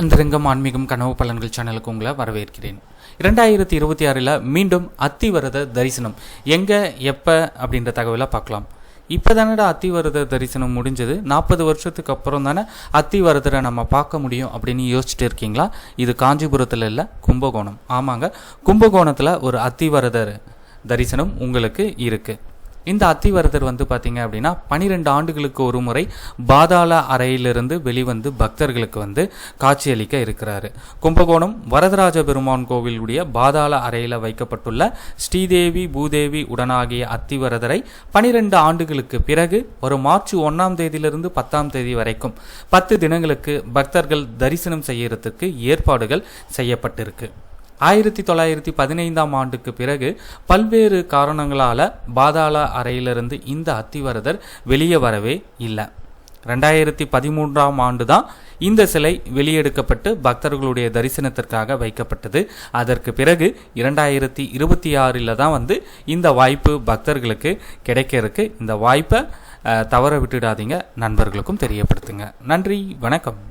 அந்தரங்கம் ஆன்மீகம் கனவு பலன்கள் சேனலுக்கு உங்களை வரவேற்கிறேன். 2026 மீண்டும் அத்திவரத தரிசனம் எங்கே எப்போ அப்படின்ற தகவலை பார்க்கலாம். இப்போ தானடா அத்திவரத தரிசனம் முடிஞ்சது, 40 வருஷத்துக்கு அப்புறம் தானே அத்திவரதரை நம்ம பார்க்க முடியும் அப்படின்னு யோசிச்சுட்டு இருக்கீங்களா? இது காஞ்சிபுரத்தில் இல்லை, கும்பகோணம். ஆமாங்க, கும்பகோணத்தில் ஒரு அத்திவரதர் தரிசனம் உங்களுக்கு இருக்குது. இந்த அத்திவரதர் பார்த்தீங்க அப்படின்னா 12 ஆண்டுகளுக்கு ஒரு முறை பாதாள அறையிலிருந்து வெளிவந்து பக்தர்களுக்கு காட்சியளிக்க இருக்கிறாரு. கும்பகோணம் வரதராஜ பெருமான் கோவிலுடைய பாதாள அறையில் வைக்கப்பட்டுள்ள ஸ்ரீதேவி பூதேவி உடனாகிய அத்திவரதரை 12 ஆண்டுகளுக்கு பிறகு ஒரு மார்ச் 1ஆம் தேதியிலிருந்து 10ஆம் தேதி வரைக்கும் 10 தினங்களுக்கு பக்தர்கள் தரிசனம் செய்யறதுக்கு ஏற்பாடுகள் செய்யப்பட்டிருக்கு. 1915ஆம் ஆண்டுக்கு பிறகு பல்வேறு காரணங்களால் பாதாள அறையிலிருந்து இந்த அத்திவரதர் வெளியே வரவே இல்லை. 2013ஆம் ஆண்டு தான் இந்த சிலை வெளியெடுக்கப்பட்டு பக்தர்களுடைய தரிசனத்திற்காக வைக்கப்பட்டது. அதற்கு பிறகு 2026 தான் இந்த வாய்ப்பு பக்தர்களுக்கு கிடைக்க இருக்கு. இந்த வாய்ப்பை தவற விட்டுடாதீங்க, நண்பர்களுக்கும் தெரியப்படுத்துங்க. நன்றி, வணக்கம்.